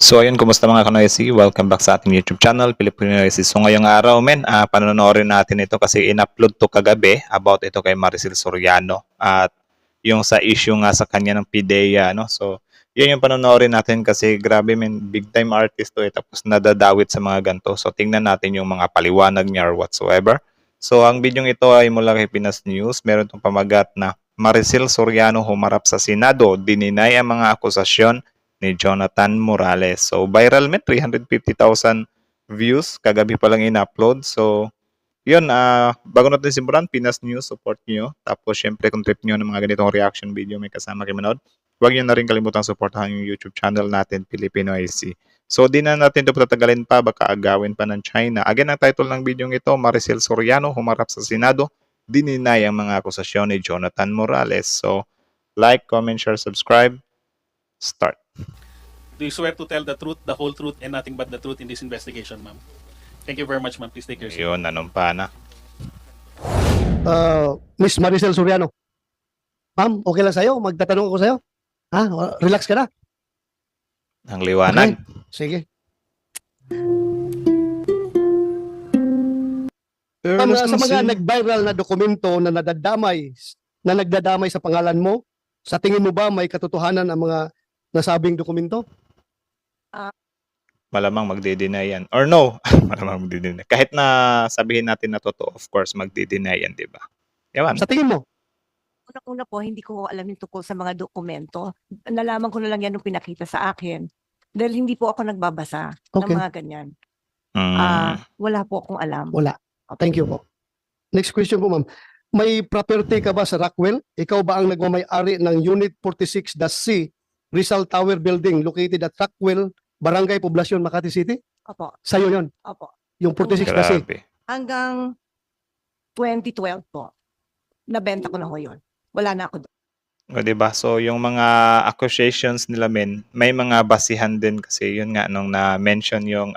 So ayun, kumusta mga ka-Noisy? Welcome back sa ating YouTube channel, Filipino Noisy. So ngayong araw, panonoodin natin ito kasi in-upload to kagabi about ito kay Maricel Soriano at yung sa issue nga sa kanya ng PIDEA, no? So yun yung panonoodin natin kasi grabe men, big time artist to tapos nadadawit sa mga ganto. So tingnan natin yung mga paliwanag niya or whatsoever. So ang video ito ay mula kay Pinas News. Meron tong pamagat na Maricel Soriano humarap sa Senado, dininay ang mga akusasyon ni Jonathan Morales. So, viral 350,000 views. Kagabi pa lang in-upload. So, yun, bago natin simulan, Pinas News, support nyo. Tapos, syempre, kung trip nyo ng mga ganitong reaction video, may kasama kayo manood. Huwag nyo na rin kalimutang supportahan yung YouTube channel natin, Filipino IC. So, di na natin ito patatagalin pa, baka agawin pa ng China. Again, ang title ng video ito, Maricel Soriano humarap sa Senado, dininay ang mga akusasyon ni Jonathan Morales. So, like, comment, share, subscribe. Start. Do you swear to tell the truth, the whole truth, and nothing but the truth in this investigation, ma'am? Thank you very much, ma'am. Please take your seat. Yun, nanumpa na. Miss Maricel Soriano. Ma'am, okay lang sa'yo? Magtatanong ako sa'yo? Ha? Relax ka na? Ang liwanag. Okay. Sige. Ma'am, sa mga nag-viral na dokumento na nagdadamay sa pangalan mo, sa tingin mo ba may katotohanan ang mga nasabing dokumento? Malamang magdi-deny yan. Or no, malamang magdi-deny. Kahit na sabihin natin na totoo, of course, magdi-deny yan, di ba? Yaman. Sa tingin mo? Unang-una po, hindi ko alam yung tungkol sa mga dokumento. Nalaman ko na lang yan nung pinakita sa akin. Dahil hindi po ako nagbabasa ng Okay. mga ganyan. Mm, Wala po akong alam. Wala. Thank you po. Next question po, ma'am. May property ka ba sa Rockwell? Ikaw ba ang nagmamay-ari ng Unit 46-C Rizal Tower Building located at Rockwell, Barangay Poblacion, Makati City? Opo, Sa'yo yun, opo. yung 46-C. grabe. Hanggang 2012 po, nabenta ko na ho yun. Wala na ako doon. O, di ba? So, yung mga accusations nila, may mga basihan din kasi yun nga, nung na-mention yung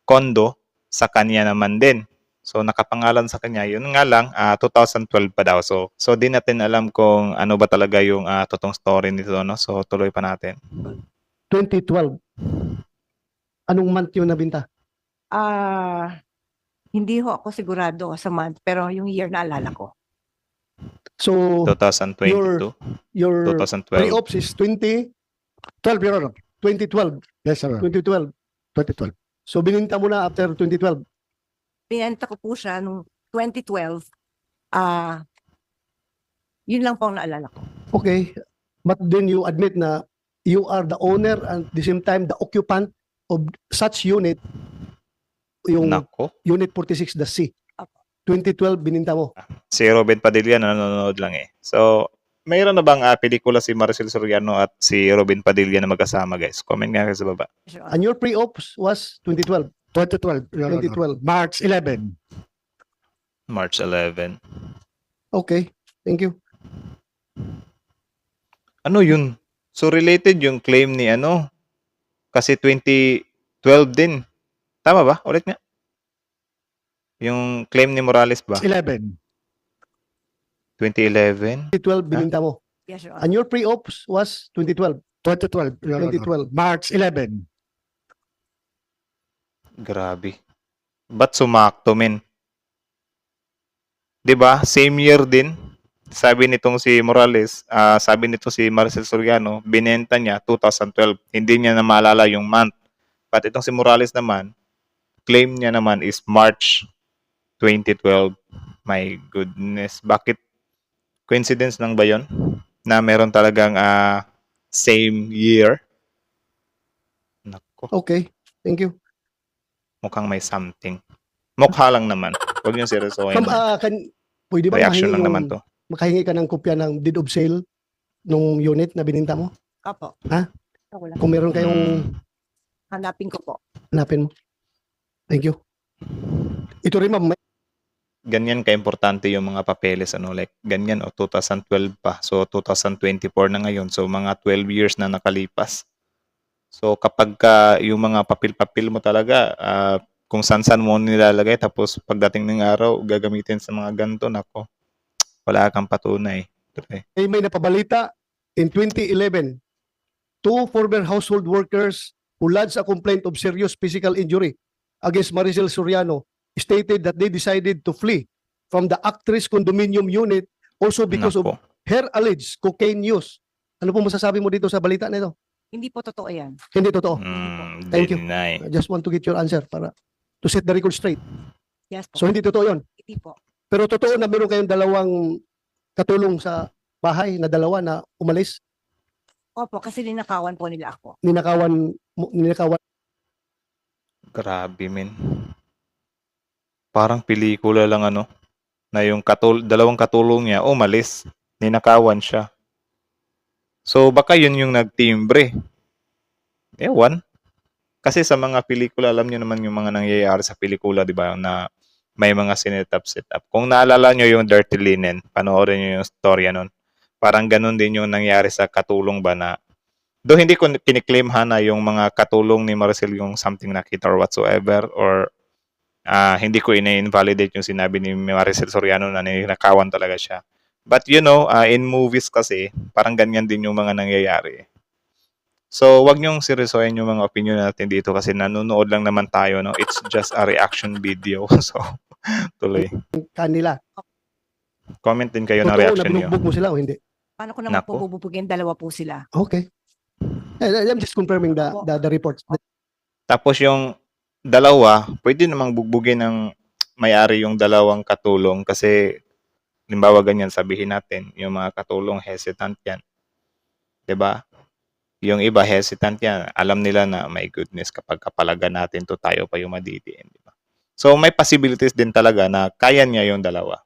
condo, sa kanya naman din. So, nakapangalan sa kanya. Yun nga lang, 2012 pa daw. So di natin alam kung ano ba talaga yung totoong story nito, no? So, tuloy pa natin. 2012. Anong month yun nabinta? Hindi ho ako sigurado sa month, pero yung year naalala ko. So, 2022, your 2012. pre-ops is 2012, Your Honor. 2012. Yes, sir. 2012. 2012. So, bininta mo na after 2012. Pinenta ko po siya nung 2012. Yun lang po ang naalala ko. Okay. But then you admit na you are the owner and at the same time the occupant of such unit, yung Nako. Unit 46, the C. Apo. 2012, bininta mo. Si Robin Padilla nanonood lang eh. So, mayroon na bang pelikula si Maricel Soriano at si Robin Padilla na magkasama, guys? Comment nga kayo sa baba. And your pre-ops was 2012. 2012. Your Honor. 2012. March 11. March 11. Okay. Thank you. Ano yun? So, related yung claim ni kasi 2012 din. Tama ba? Ulit nga. Yung claim ni Morales ba? 11. 2011? 2012, bininta mo. Yes, Your Honor. And your pre-ops was 2012. 2012. Your Honor. 2012. March 11. Grabe. Ba't sumakto, men? 'Di ba? Same year din. Sabi nitong si Morales, sabi nito si Maricel Soriano, binenta niya 2012. Hindi niya na maalala yung month. But itong si Morales naman, claim niya naman is March 2012. My goodness. Bakit? Coincidence lang ba yon na meron talagang same year? Nako, Okay. Thank you. mukhang may something. Mukha lang naman. Huwag niyo seryosohin. Ma'am, pwede ba Reaction lang naman to. makahingi ka ng kopya ng deed of sale nung unit na bininta mo? Opo. Ha? Wala. Kung meron kayong Hanapin ko po. hanapin mo. Thank you. Ito rin, ma'am. Ganyan ka-importante yung mga papeles, like ganyan, 2012 pa. So, 2024 na ngayon. So, mga 12 years na nakalipas. So, kapag yung mga papel-papel mo talaga, kung saan-saan mo nilalagay, tapos pagdating ng araw, gagamitin sa mga ganito, nako, wala kang patunay. May napabalita in 2011, 2 former household workers who lodged a complaint of serious physical injury against Maricel Soriano stated that they decided to flee from the actress condominium unit also because of Nako. her alleged cocaine use. Ano po masasabi mo dito sa balita na ito? Hindi po totoo yan. Hindi totoo. Thank you. Deny. I just want to get your answer para to set the record straight. Yes po. So hindi totoo yun. Hindi po. Pero totoo na meron kayong dalawang katulong sa bahay na dalawa na umalis, Opo, kasi ninakawan po nila ako. ninakawan. Grabe, men. Parang pelikula lang ano, na yung dalawang katulong niya umalis, ninakawan siya. So baka yun yung nagtimbre. Ewan. Kasi sa mga pelikula, alam niyo naman yung mga nangyayari sa pelikula, di ba, na may mga setup. Kung naalala niyo yung Dirty Linen, panoorin niyo yung storya nun. Parang ganun din yung nangyari sa katulong ba na do hindi ko kiniklaim na yung mga katulong ni Maricel yung something nakita or whatsoever or hindi ko ina-invalidate yung sinabi ni Maricel Soriano na ninakawan talaga siya. But you know, in movies kasi, parang ganyan din yung mga nangyayari. So, wag niyong seryosohin yung mga opinion natin dito kasi nanonood lang naman tayo, no? It's just a reaction video. So, tuloy. Kanila. Comment din kayo ng Totoo na reaction niyo. binugbog mo sila o hindi? Paano ko naman Nako. po bububugin? Dalawa po sila. Okay. I'm just confirming the reports. Tapos yung dalawa, pwede namang bugbugin ng may-ari yung dalawang katulong kasi limbawa ganyan sabihin natin, yung mga katulong hesitant yan. 'Di ba? Yung iba hesitant yan. Alam nila na my goodness kapag kapalagan natin to tayo pa yung madidiin, 'di ba? So may possibilities din talaga na kaya niya yung dalawa.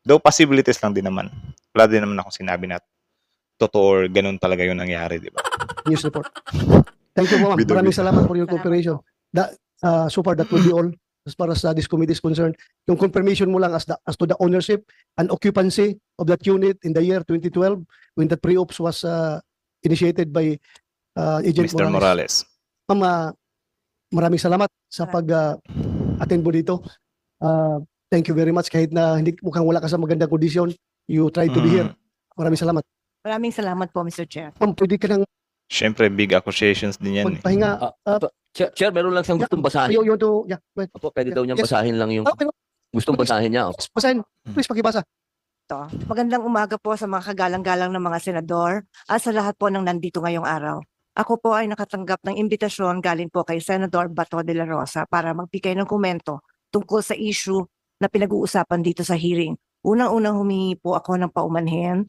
Though possibilities lang din naman. Wala din naman ako sinabi na totoo or ganun talaga yung nangyari, 'di ba? News report. Thank you po, ma'am. Bidog- Maraming salamat for your Salamat cooperation. So far, that will be all as far as this committee is concerned. Yung confirmation mo lang as to the ownership and occupancy of that unit in the year 2012 when the pre-ops was initiated by Agent Mr. Morales. Morales. Ma'am, maraming salamat sa pag-attend mo dito. Thank you very much. Kahit na hindi mukhang wala ka sa magandang kondisyon, you try to be here. Maraming salamat. Maraming salamat po, Mr. Chair. Ma'am, pwede ka nang Siyempre, big accusations din yan. Eh. magpahinga. Chair, meron lang siyang gustong basahin. You want to, yeah, wait. Opo, pwede daw niyang Yes. basahin lang yung Okay, gustong basahin niya. Opo. basahin. Please, pakibasa. Ito. Magandang umaga po sa mga kagalang-galang ng mga senador at sa lahat po ng nandito ngayong araw. Ako po ay nakatanggap ng imbitasyon galing po kay Senador Bato de la Rosa para magbigay ng komento tungkol sa issue na pinag-uusapan dito sa hearing. Unang-unang humingi po ako ng paumanhin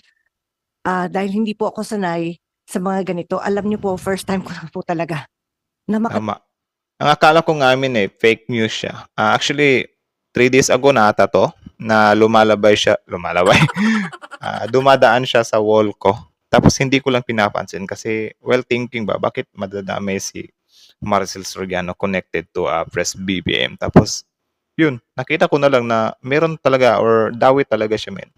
dahil hindi po ako sanay sa mga ganito. Alam niyo po, first time ko lang po talaga na Tama. Ang akala ko nga amin fake news siya. Actually, 3 days ago na ata to, na lumalabay. Dumadaan siya sa wall ko. Tapos hindi ko lang pinapansin kasi, well, thinking ba, bakit madadamay si Maricel Soriano connected to Press BBM? Tapos, yun, nakita ko na lang na meron talaga or dawit talaga siya, men.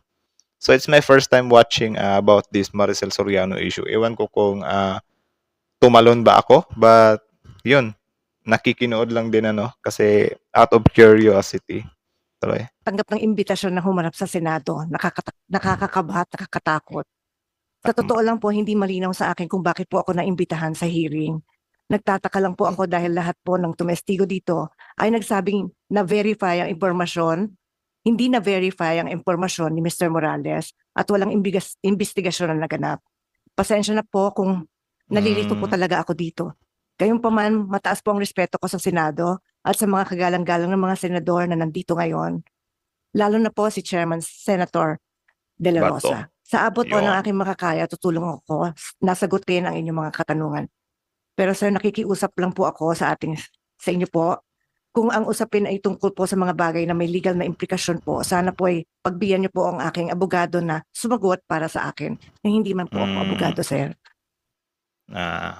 So, it's my first time watching about this Maricel Soriano issue. Ewan ko kung tumalon ba ako, but yun, nakikinood lang din kasi out of curiosity. Tuloy. tanggap ng imbitasyon na humarap sa Senado. Nakakakabahat, nakakatakot. Sa totoo lang po, hindi malinaw sa akin kung bakit po ako naimbitahan sa hearing. Nagtataka lang po ako dahil lahat po ng tumestigo dito ay nagsabing na-verify ang impormasyon, hindi na-verify ang impormasyon ni Mr. Morales at walang investigasyon na naganap. Pasensya na po kung nalilito po talaga ako dito. Gayunpaman, mataas po ang respeto ko sa Senado at sa mga kagalang-galang ng mga senador na nandito ngayon. Lalo na po si Chairman Senator De La Bato. Rosa. Sa abot po Yun. ng aking makakaya, tutulong ako nasagutin ang inyong mga katanungan. Pero sir, nakikiusap lang po ako sa inyo po. Kung ang usapin ay tungkol po sa mga bagay na may legal na implikasyon po, sana po ay pagbigyan niyo po ang aking abogado na sumagot para sa akin. Na hindi man po ako abogado, sir.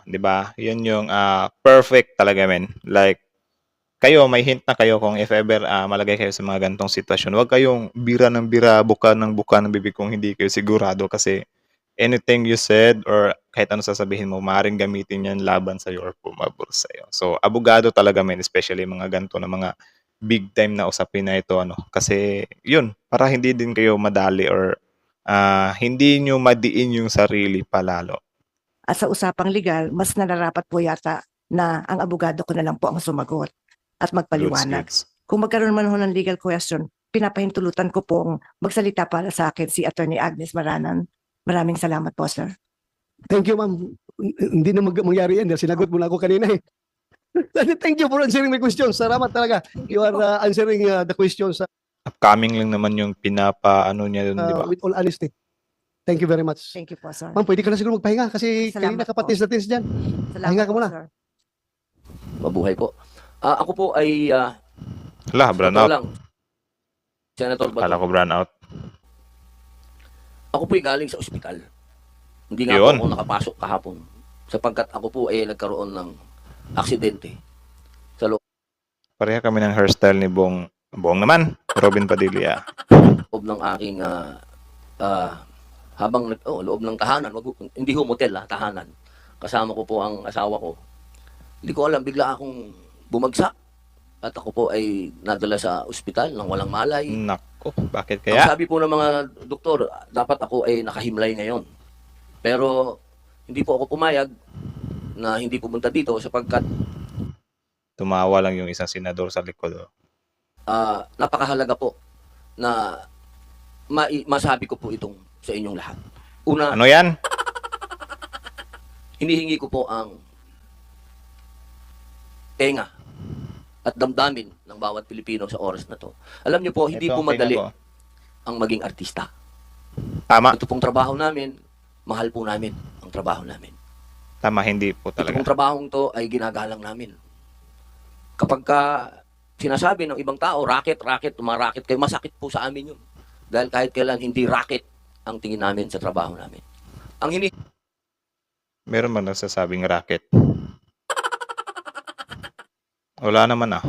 'Di ba? 'Yun yung perfect talaga, men. Like kayo, may hint na kayo kung if ever malagay kayo sa mga ganitong sitwasyon. Huwag kayong bira ng bira, buka ng bibig kung hindi kayo sigurado kasi anything you said or kahit ano sasabihin mo, maaaring gamitin yan laban sa'yo or pumabor sa'yo. So, abogado talaga, men, especially mga ganito na mga big time na usapin na ito. Kasi, yun, para hindi din kayo madali or hindi nyo madiin yung sarili palalo. At sa usapang legal, mas nararapat po yata na ang abogado ko na lang po ang sumagot at magpaliwanag. Goods. Kung magkaroon man ho ng legal question, pinapahintulutan ko pong magsalita para sa akin si Attorney Agnes Maranan. Maraming salamat po, sir. Thank you, ma'am. Hindi na mangyari yan. Sinagot mo na ako kanina eh. Thank you for answering my questions. Salamat talaga. You are answering the questions Upcoming lang naman yung pinapa-ano niya dun, di ba? with all honesty. Thank you very much. Thank you po, sir. Ma'am, pwede ka na siguro magpahinga kasi Salamat kanina ka po. patis na tinis dyan. Salamat pahinga ka po, muna. sir. Mabuhay po. Ako po ay Hala, brown totoo out. lang. Senator Bato, Kala ko brown out. ako po ay galing sa ospital. Hindi nga Yun. po ako nakapasok kahapon. Sapagkat ako po ay nagkaroon ng aksidente. Pareha kami ng hairstyle ni Bong. Bong naman. Robin Padilla. Loob ng aking loob ng tahanan, hindi ho motel tahanan. Kasama ko po ang asawa ko. Hindi ko alam, bigla akong bumagsak. At ako po ay nadala sa ospital ng walang malay. Nako, bakit Ang kaya? sabi po ng mga doktor, dapat ako ay nakahimlay ngayon. Pero hindi po ako pumayag na hindi pumunta dito sapagkat Tumawa lang yung isang senador sa likod. Oh. napakahalaga po na masabi ko po itong sa inyong lahat. Una, Ano yan? hinihingi ko po ang tenga at damdamin ng bawat Pilipino sa oras na to. Alam niyo po, hindi Ito po ang madali tingin ko. ang maging artista. Tama. Ito pong trabaho namin, mahal po namin ang trabaho namin. Tama, hindi po Ito pong talaga. trabahong to ay ginagalang namin. Kapag ka sinasabi ng ibang tao, racket, umaracket kayo, masakit po sa amin yun. Dahil kahit kailan hindi racket ang tingin namin sa trabaho namin. Ang Meron ba nagsasabing racket? Wala naman ah.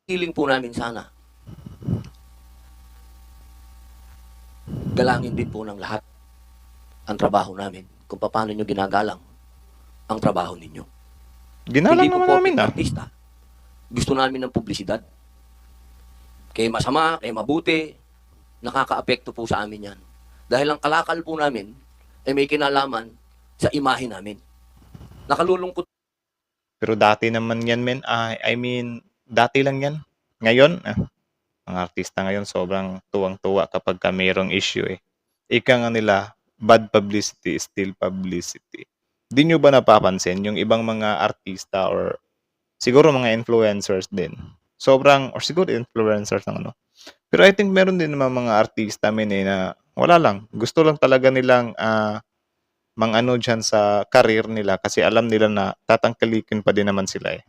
hinihiling po namin sana, galangin din po ng lahat ang trabaho namin kung paano nyo ginagalang ang trabaho ninyo. Ginalang Hindi po naman po namin ah. artista. Gusto namin ng publisidad. Kaya masama, kaya mabuti, nakakaapekto po sa amin yan. Dahil ang kalakal po namin ay may kinalaman sa imahe namin. Nakalulungkot Pero dati naman yan, men. I mean, dati lang yan. Ngayon, mga artista ngayon sobrang tuwang-tuwa kapag ka mayroong issue eh. Ika nga nila, bad publicity is still publicity. Di nyo ba napapansin yung ibang mga artista or siguro mga influencers din? Sobrang, or siguro influencers ng ano. Pero I think meron din naman mga artista men eh na wala lang. Gusto lang talaga nilang mang-ano dyan sa career nila kasi alam nila na tatangkalikin pa din naman sila eh.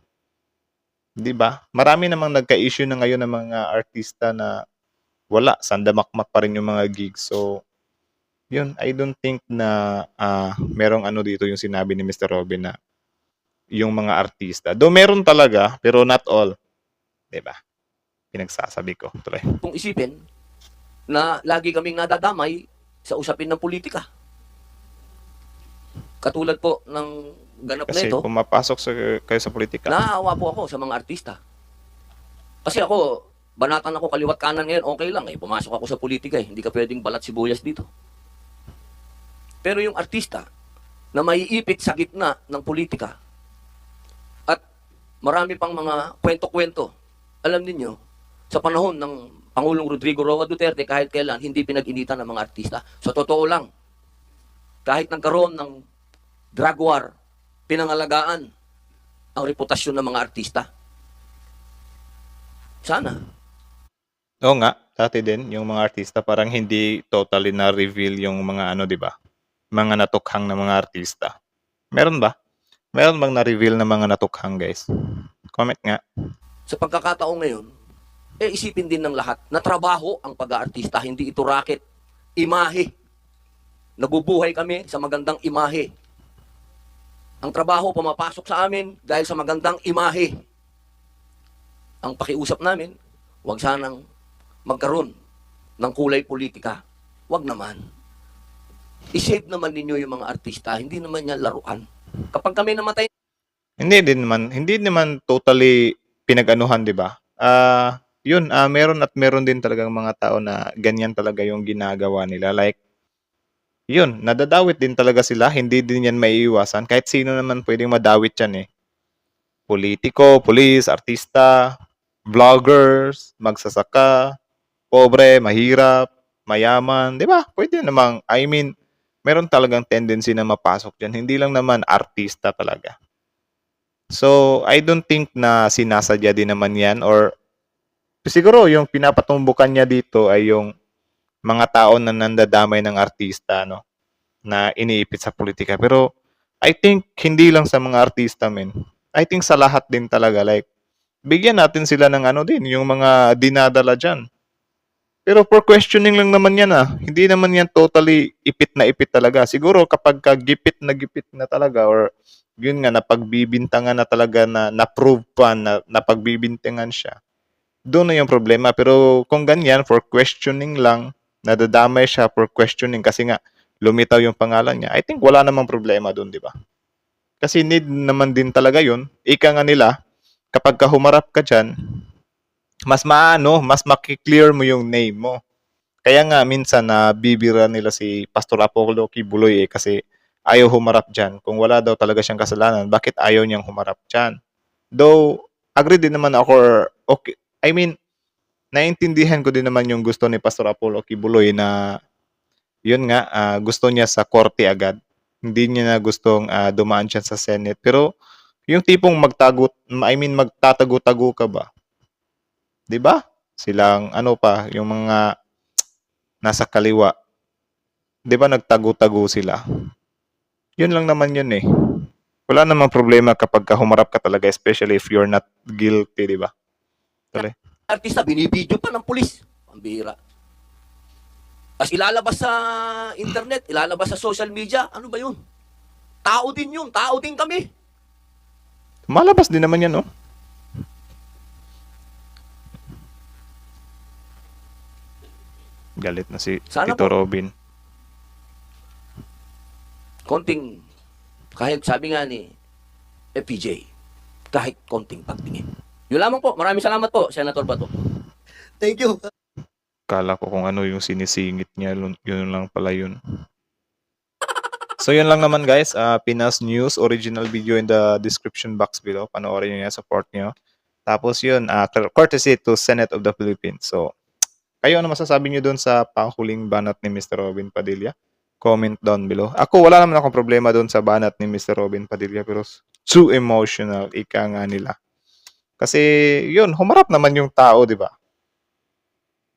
'Di ba? Marami namang nagka-issue na ngayon ng mga artista na wala, sandamakmak pa rin yung mga gigs. So, yun, I don't think na merong ano dito yung sinabi ni Mr. Robin na yung mga artista. Though meron talaga, pero not all. 'Di ba? Pinagsasabi ko. Tuloy. kong isipin na lagi kaming nadadamay sa usapin ng politika. Katulad po ng ganap na Kasi ito, pumapasok kayo sa politika. naaawa po ako sa mga artista. Kasi ako, banatan ako kaliwat kanan ngayon, okay lang eh. Pumasok ako sa politika eh. Hindi ka pwedeng balat sibuyas dito. Pero yung artista na maiipit sa gitna ng politika at marami pang mga kwento-kwento, alam niyo sa panahon ng Pangulong Rodrigo Roa Duterte, kahit kailan, hindi pinag-initan ng mga artista. So, totoo lang, kahit nagkaroon ng drug war, pinangalagaan ang reputasyon ng mga artista. Sana. Oo nga, dati din, yung mga artista parang hindi totally na-reveal yung mga ano, di ba? Mga natukhang na mga artista. Meron ba? Meron bang na-reveal na mga natukhang, guys? Comment nga. Sa pagkakataong ngayon, isipin din ng lahat na trabaho ang pag-aartista, hindi ito racket. Imahe. Nabubuhay kami sa magandang imahe. Ang trabaho pumapasok sa amin dahil sa magandang imahe. Ang pakiusap namin, huwag sanang magkaroon ng kulay politika. Huwag naman. I-save naman ninyo yung mga artista, hindi naman yan laruan. Kapag kami namatay, Hindi naman totally pinag-anuhan, di ba? Meron din talagang mga tao na ganyan talaga yung ginagawa nila. Like, yun, nadadawit din talaga sila. Hindi din yan maiiwasan. Kahit sino naman pwedeng madawit yan eh. politiko, pulis, artista, vloggers, magsasaka, pobre, mahirap, mayaman, 'di ba? Pwede namang, I mean, meron talagang tendency na mapasok diyan. Hindi lang naman artista talaga. So, I don't think na sinasadya din naman 'yan, or siguro yung pinapatumbukan niya dito ay yung mga tao na nandadamay ng artista, no, na iniipit sa politika. Pero I think hindi lang sa mga artista, men. I think sa lahat din talaga, like bigyan natin sila ng ano din, yung mga dinadala diyan. Pero for questioning lang naman yan, ah. Hindi naman yan totally ipit na ipit talaga. Siguro kapag gipit na talaga, or yun nga, napagbibintangan na talaga, na na-prove pa na napagbibintangan siya, doon na yung problema. Pero kung ganyan, for questioning lang, nadadamay siya for questioning kasi nga lumitaw yung pangalan niya, I think wala namang problema doon, di ba? Kasi need naman din talaga yun. Ika nga nila, kapag ka humarap ka dyan, mas maano, mas makiklear mo yung name mo. Kaya nga minsan na bibira nila si Pastor Apollo Kibuloy kasi ayaw humarap dyan. Kung wala daw talaga siyang kasalanan, bakit ayaw niyang humarap dyan? Though, agree din naman ako, or okay, I mean, naintindihan ko din naman yung gusto ni Pastor Apollo Kibuloy na yun nga, gusto niya sa korte agad. Hindi niya na gustong dumaan siya sa Senate. Pero yung tipong magtatago-tago ka ba? 'Di ba? Silang ano pa, yung mga nasa kaliwa. 'Di ba nagtago-tago sila? Yun lang naman yun eh. Wala namang problema kapag humarap ka talaga, especially if you're not guilty, 'di ba? Tuloy. Artista, binibidyo pa ng pulis. Ang bihira. Tapos ilalabas sa internet, ilalabas sa social media. Ano ba yun? Tao din yun. Tao din kami. Malabas din naman yan, no? Galit na si Sana Tito po. Robin. Konting, kahit sabi nga ni FPJ, kahit konting pagtingin. Yun lamang po. Maraming salamat po, Senator Bato. Thank you. Kala ko kung ano yung sinisingit niya, yun lang pala yun. So yun lang naman guys, Pinas News, original video in the description box below. Panoorin nyo yan, support nyo. Tapos yun, courtesy to Senate of the Philippines. So, kayo ano masasabi nyo doon sa panghuling banat ni Mr. Robin Padilla? Comment down below. Ako, wala naman akong problema doon sa banat ni Mr. Robin Padilla, pero too emotional, ika nga nila. Kasi yun, humarap naman yung tao, di ba?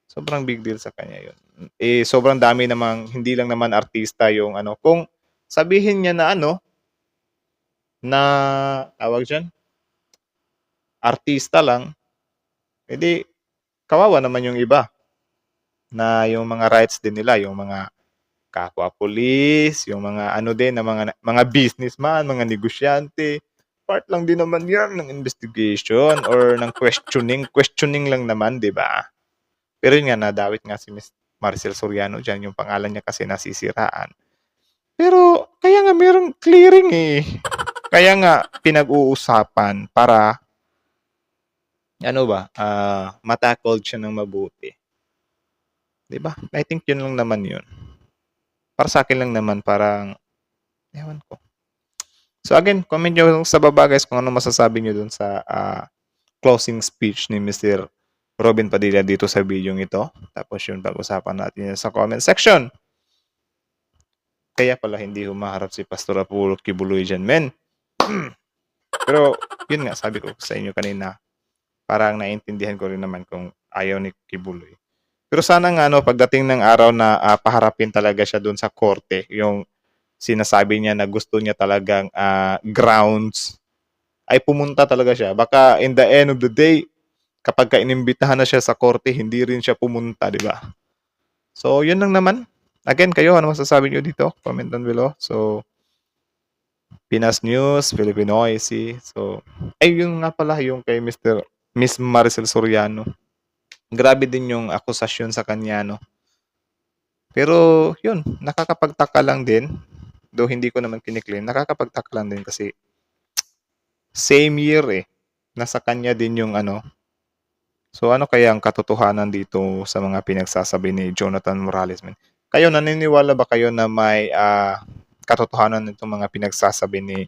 Sobrang big deal sa kanya yun. Eh, sobrang dami namang, hindi lang naman artista yung ano. Kung sabihin niya na ano, na, tawag dyan, artista lang, edi, kawawa naman yung iba. Na yung mga rights din nila, yung mga kapwa police, yung mga ano din, na mga businessman, mga negosyante, part lang din naman yan ng investigation or ng questioning lang naman, di ba? Pero yun nga, nadawit nga si Miss Maricel Soriano dyan, yung pangalan niya kasi nasisiraan. Pero, kaya nga mayroong clearing eh. Kaya nga, pinag-uusapan para, ano ba, matackle siya ng mabuti. Diba? I think yun lang naman yun. Para sa akin lang naman, parang, ewan ko. So again, comment nyo sa baba guys kung ano masasabi nyo dun sa closing speech ni Mr. Robin Padilla dito sa video ito. Tapos yun, pag-usapan natin yun sa comment section. Kaya pala hindi humaharap si Pastor Apollo Kibuloy dyan, men. Pero yun nga, sabi ko sa inyo kanina, parang naintindihan ko rin naman kung ayaw ni Kibuloy. Pero sana nga pagdating ng araw na paharapin talaga siya doon sa korte, yung sinasabi niya na gusto niya talagang grounds, ay pumunta talaga siya. Baka in the end of the day, kapag inimbitahan na siya sa korte, hindi rin siya pumunta, di ba? So, yun lang naman. Again, kayo, ano masasabi niyo dito? Comment down below. So, Pinas News, Filipino IC. So, ay yun nga pala yung kay Miss Maricel Soriano. Grabe din yung akusasyon sa kanya, no? Pero, yun, nakakapagtaka lang din. Though hindi ko naman kiniklaim, nakakapagtaka lang din kasi same year eh. Nasa kanya din yung ano. So, ano kaya ang katotohanan dito sa mga pinagsasabi ni Jonathan Morales, man? Kayo, naniniwala ba kayo na may katotohanan nitong mga pinagsasabi ni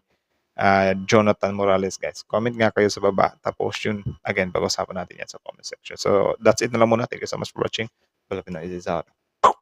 Jonathan Morales, guys. Comment nga kayo sa baba. Tapos yun, again, pag-usapan natin yan sa comment section. So, that's it na lang muna. Thank you so much for watching. Filipino is out.